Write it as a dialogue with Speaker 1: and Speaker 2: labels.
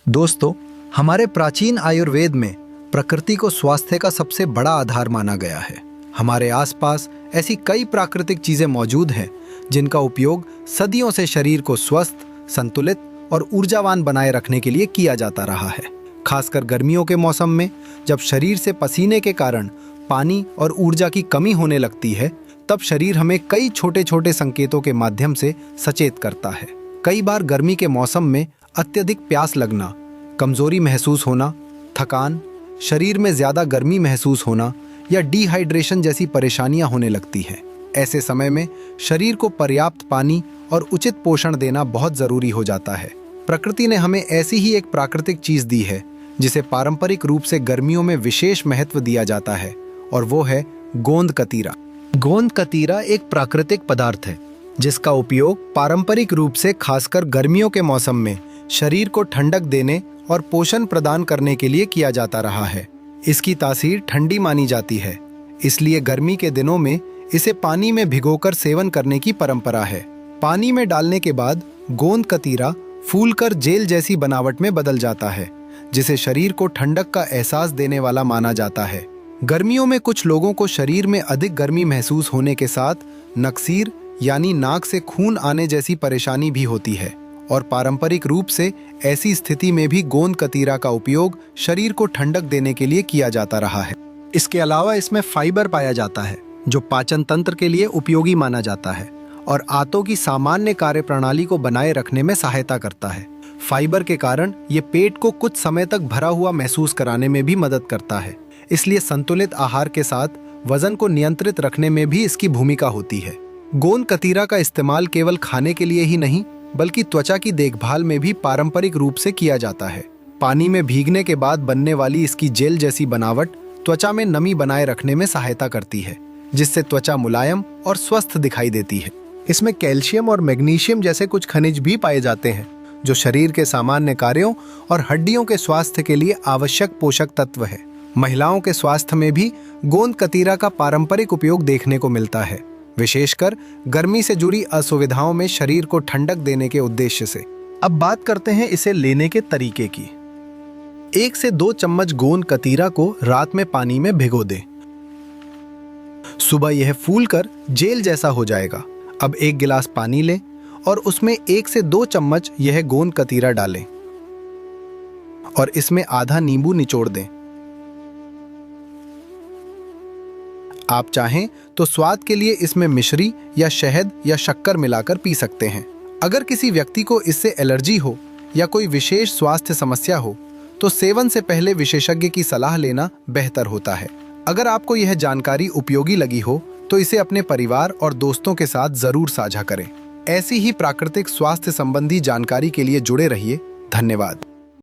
Speaker 1: दोस्तों, हमारे प्राचीन आयुर्वेद में प्रकृति को स्वास्थ्य का सबसे बड़ा आधार माना गया है। हमारे आसपास ऐसी कई प्राकृतिक चीजें मौजूद हैं जिनका उपयोग सदियों से शरीर को स्वस्थ, संतुलित और ऊर्जावान बनाए रखने के लिए किया जाता रहा है। खासकर गर्मियों के मौसम में जब शरीर से पसीने के कारण पानी और ऊर्जा की कमी होने लगती है, तब शरीर हमें कई छोटे छोटे संकेतों के माध्यम से सचेत करता है। कई बार गर्मी के मौसम में अत्यधिक प्यास लगना, कमजोरी महसूस होना, थकान, शरीर में ज्यादा गर्मी महसूस होना या डिहाइड्रेशन जैसी परेशानियां होने लगती हैं। ऐसे समय में शरीर को पर्याप्त पानी और उचित पोषण देना बहुत जरूरी हो जाता है। प्रकृति ने हमें ऐसी ही एक प्राकृतिक चीज दी है जिसे पारंपरिक रूप से गर्मियों में विशेष महत्व दिया जाता है, और वो है गोंद कतीरा। गोंद कतीरा एक प्राकृतिक पदार्थ है जिसका उपयोग पारंपरिक रूप से खासकर गर्मियों के मौसम में शरीर को ठंडक देने और पोषण प्रदान करने के लिए किया जाता रहा है। इसकी तासीर ठंडी मानी जाती है, इसलिए गर्मी के दिनों में इसे पानी में भिगोकर सेवन करने की परंपरा है। पानी में डालने के बाद गोंद कतीरा फूलकर जेल जैसी बनावट में बदल जाता है, जिसे शरीर को ठंडक का एहसास देने वाला माना जाता है। गर्मियों में कुछ लोगों को शरीर में अधिक गर्मी महसूस होने के साथ नक्सीर यानी नाक से खून आने जैसी परेशानी भी होती है, और पारंपरिक रूप से ऐसी स्थिति में भी गोंद कतीरा का उपयोग शरीर को ठंडक देने के लिए किया जाता रहा है। इसके अलावा इसमें फाइबर पाया जाता है जो पाचन तंत्र के लिए उपयोगी माना जाता है और आंतों की सामान्य कार्य प्रणाली को बनाए रखने में सहायता करता है। फाइबर के कारण ये पेट को कुछ समय तक भरा हुआ महसूस कराने में भी मदद करता है, इसलिए संतुलित आहार के साथ वजन को नियंत्रित रखने में भी इसकी भूमिका होती है। गोंद कतीरा का इस्तेमाल केवल खाने के लिए ही नहीं बल्कि त्वचा की देखभाल में भी पारंपरिक रूप से किया जाता है। पानी में भीगने के बाद बनने वाली इसकी जेल जैसी बनावट त्वचा में नमी बनाए रखने में सहायता करती है, जिससे त्वचा मुलायम और स्वस्थ दिखाई देती है। इसमें कैल्शियम और मैग्नीशियम जैसे कुछ खनिज भी पाए जाते हैं जो शरीर के सामान्य कार्यों और हड्डियों के स्वास्थ्य के लिए आवश्यक पोषक तत्व है। महिलाओं के स्वास्थ्य में भी गोंद कतीरा का पारंपरिक उपयोग देखने को मिलता है, विशेषकर गर्मी से जुड़ी असुविधाओं में शरीर को ठंडक देने के उद्देश्य से। अब बात करते हैं इसे लेने के तरीके की। 1 से 2 चम्मच गोंद कतीरा को रात में पानी में भिगो दें। सुबह यह फूलकर जेल जैसा हो जाएगा। अब 1 गिलास पानी लें और उसमें 1 से 2 चम्मच यह गोंद कतीरा डालें और इसमें आधा नींबू निचोड़ दें। आप चाहें तो स्वाद के लिए इसमें मिश्री या शहद या शक्कर मिलाकर पी सकते हैं। अगर किसी व्यक्ति को इससे एलर्जी हो या कोई विशेष स्वास्थ्य समस्या हो तो सेवन से पहले विशेषज्ञ की सलाह लेना बेहतर होता है। अगर आपको यह जानकारी उपयोगी लगी हो तो इसे अपने परिवार और दोस्तों के साथ जरूर साझा करें। ऐसी ही प्राकृतिक स्वास्थ्य संबंधी जानकारी के लिए जुड़े रहिए। धन्यवाद।